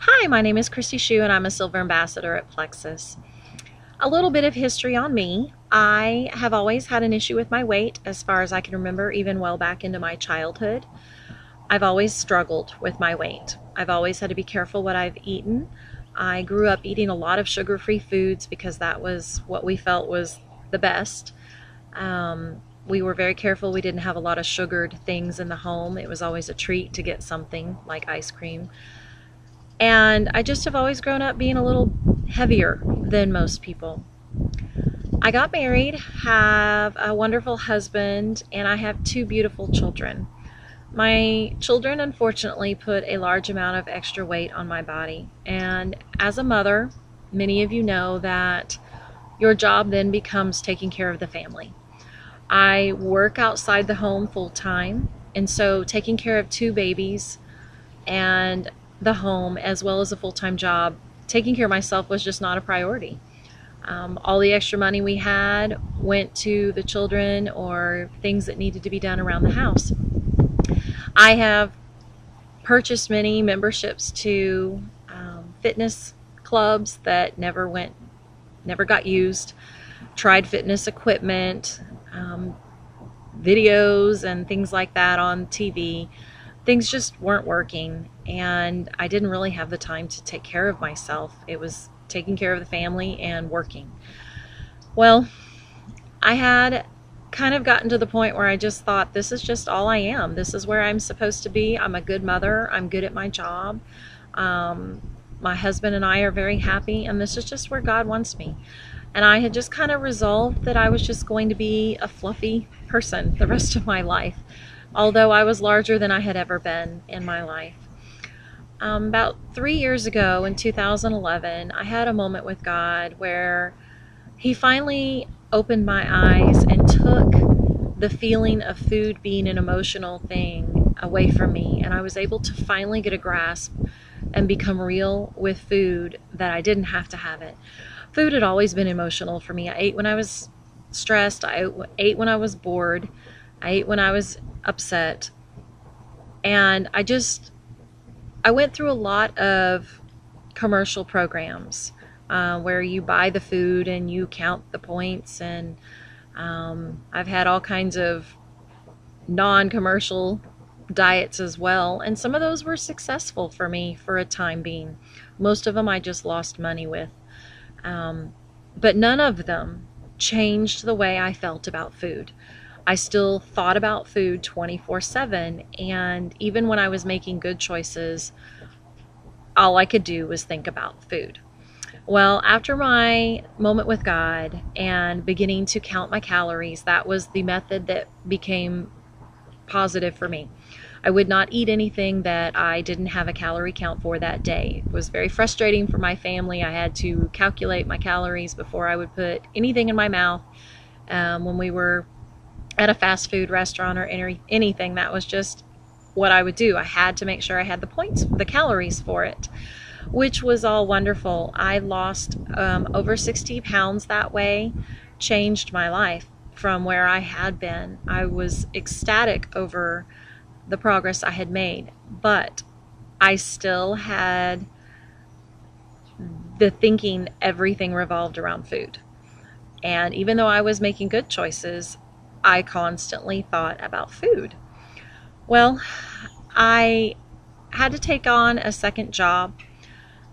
Hi, my name is Christy Shue and I'm a Silver Ambassador at Plexus. A little bit of history on me. I have always had an issue with my weight as far as I can remember, even well back into my childhood. I've always struggled with my weight. I've always had to be careful what I've eaten. I grew up eating a lot of sugar-free foods because that was what we felt was the best. We were very careful. We didn't have a lot of sugared things in the home. It was always a treat to get something like ice cream. And I just have always grown up being a little heavier than most people. I got married, have a wonderful husband, and I have two beautiful children. My children unfortunately put a large amount of extra weight on my body. And as a mother, many of you know that your job then becomes taking care of the family. I work outside the home full time, and so taking care of two babies and the home as well as a full-time job, taking care of myself was just not a priority. All the extra money we had went to the children or things that needed to be done around the house. I have purchased many memberships to fitness clubs that never got used, tried fitness equipment, videos and things like that on TV. Things just weren't working, and I didn't really have the time to take care of myself. It was taking care of the family and working. Well, I had kind of gotten to the point where I just thought, this is just all I am. This is where I'm supposed to be. I'm a good mother. I'm good at my job. My husband and I are very happy, and this is just where God wants me. And I had just kind of resolved that I was just going to be a fluffy person the rest of my life, although I was larger than I had ever been in my life. About 3 years ago in 2011, I had a moment with God where He finally opened my eyes and took the feeling of food being an emotional thing away from me, and I was able to finally get a grasp and become real with food, that I didn't have to have it. Food had always been emotional for me. I ate when I was stressed, I ate when I was bored, I ate when I was upset, and I went through a lot of commercial programs where you buy the food and you count the points, and I've had all kinds of non-commercial diets as well, and some of those were successful for me for a time being. Most of them I just lost money with, but none of them changed the way I felt about food. I still thought about food 24/7, and even when I was making good choices, all I could do was think about food. Well, after my moment with God and beginning to count my calories, that was the method that became positive for me. I would not eat anything that I didn't have a calorie count for that day. It was very frustrating for my family. I had to calculate my calories before I would put anything in my mouth. When we were at a fast food restaurant or anything, that was just what I would do. I had to make sure I had the points, the calories for it, which was all wonderful. I lost over 60 pounds that way, changed my life from where I had been. I was ecstatic over the progress I had made, but I still had the thinking everything revolved around food. And even though I was making good choices, I constantly thought about food. Well, I had to take on a second job.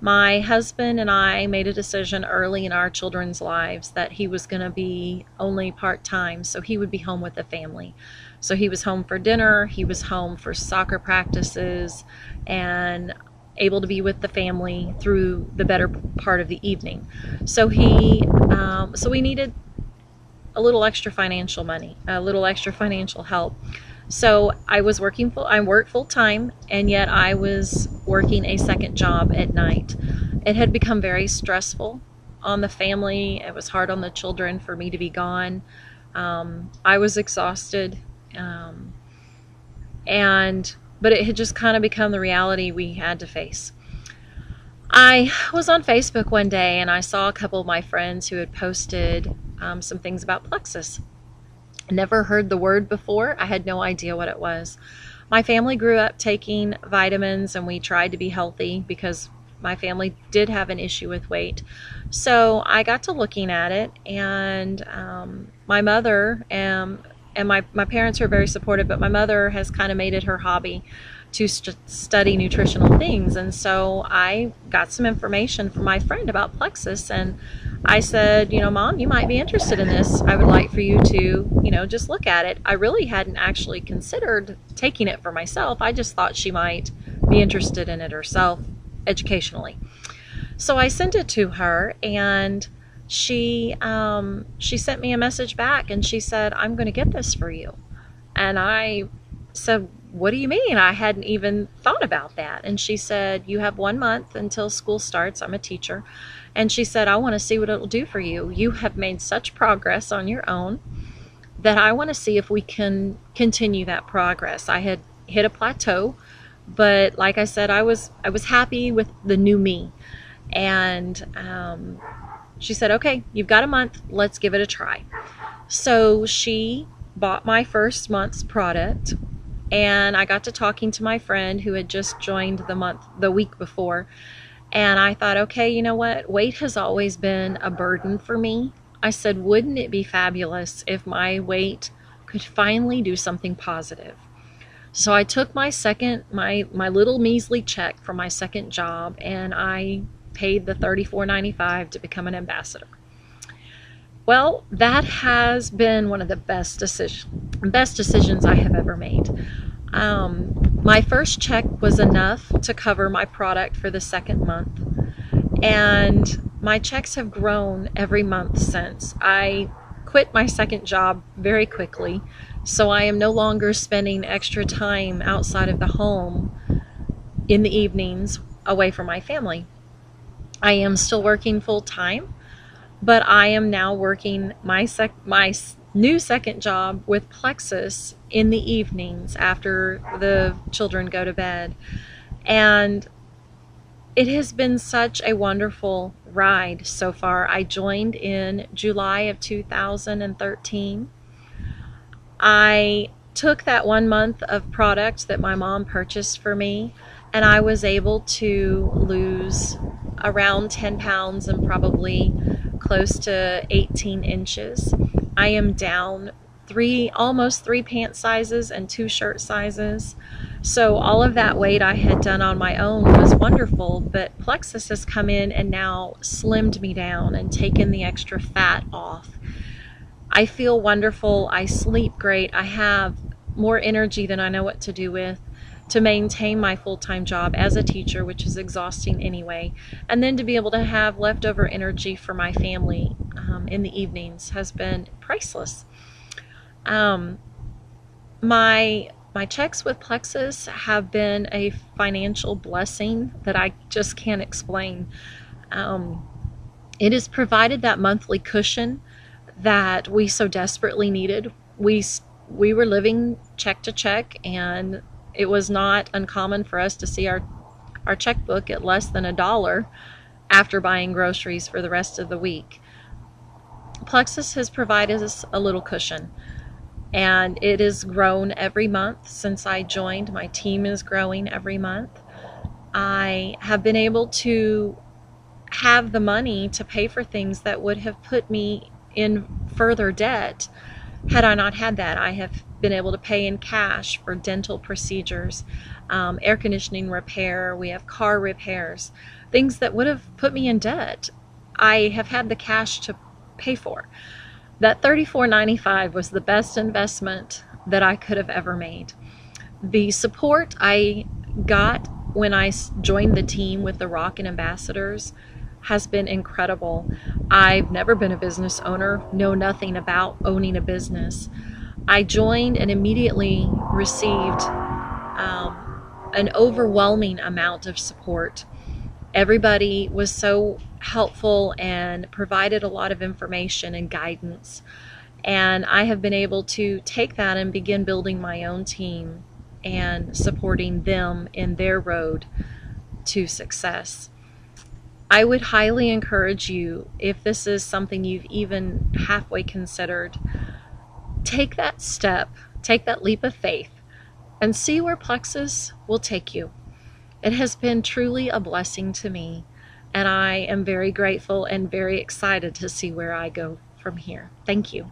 My husband and I made a decision early in our children's lives that he was going to be only part-time, so he would be home with the family. So he was home for dinner, he was home for soccer practices, and able to be with the family through the better part of the evening. So we needed a little extra financial money, a little extra financial help. So I worked full time, and yet I was working a second job at night. It had become very stressful on the family. It was hard on the children for me to be gone. I was exhausted, but it had just kind of become the reality we had to face. I was on Facebook one day and I saw a couple of my friends who had posted some things about Plexus. Never heard the word before. I had no idea what it was. My family grew up taking vitamins, and we tried to be healthy because my family did have an issue with weight. So I got to looking at it, and my mother and my parents are very supportive, but my mother has kind of made it her hobby to study nutritional things. And so I got some information from my friend about Plexus, and I said, Mom, you might be interested in this. I would like for you to, just look at it. I really hadn't actually considered taking it for myself. I just thought she might be interested in it herself educationally. So I sent it to her, and she sent me a message back, and she said, I'm going to get this for you. And I said, what do you mean? I hadn't even thought about that. And she said, you have 1 month until school starts. I'm a teacher. And she said, I want to see what it'll do for you. You have made such progress on your own that I want to see if we can continue that progress. I had hit a plateau, but like I said, I was happy with the new me. And she said, okay, you've got a month. Let's give it a try. So she bought my first month's product, and I got to talking to my friend who had just joined the week before. And I thought, okay, you know what? Weight has always been a burden for me. I said, wouldn't it be fabulous if my weight could finally do something positive? So I took my little measly check from my second job, and I paid the $34.95 to become an ambassador. Well, that has been one of the best decisions I have ever made. My first check was enough to cover my product for the second month, and my checks have grown every month since. I quit my second job very quickly, so I am no longer spending extra time outside of the home in the evenings away from my family. I am still working full time, but I am now working my new second job with Plexus in the evenings after the children go to bed. And it has been such a wonderful ride so far. I joined in July of 2013. I took that 1 month of product that my mom purchased for me, and I was able to lose around 10 pounds and probably close to 18 inches. I am down almost 3 pant sizes and 2 shirt sizes. So all of that weight I had done on my own was wonderful, but Plexus has come in and now slimmed me down and taken the extra fat off. I feel wonderful. I sleep great. I have more energy than I know what to do with to maintain my full-time job as a teacher, which is exhausting anyway, and then to be able to have leftover energy for my family in the evenings has been priceless. My checks with Plexus have been a financial blessing that I just can't explain. It has provided that monthly cushion that we so desperately needed. We were living check to check, and it was not uncommon for us to see our checkbook at less than $1 after buying groceries for the rest of the week. Plexus has provided us a little cushion, and it has grown every month since I joined. My team is growing every month. I have been able to have the money to pay for things that would have put me in further debt had I not had that. I have been able to pay in cash for dental procedures, air conditioning repair, we have car repairs, things that would have put me in debt. I have had the cash to pay for. That $34.95 was the best investment that I could have ever made. The support I got when I joined the team with the Rockin' Ambassadors has been incredible. I've never been a business owner, know nothing about owning a business. I joined and immediately received an overwhelming amount of support. Everybody was so helpful and provided a lot of information and guidance. And I have been able to take that and begin building my own team and supporting them in their road to success. I would highly encourage you, if this is something you've even halfway considered, take that step, take that leap of faith, and see where Plexus will take you. It has been truly a blessing to me, and I am very grateful and very excited to see where I go from here. Thank you.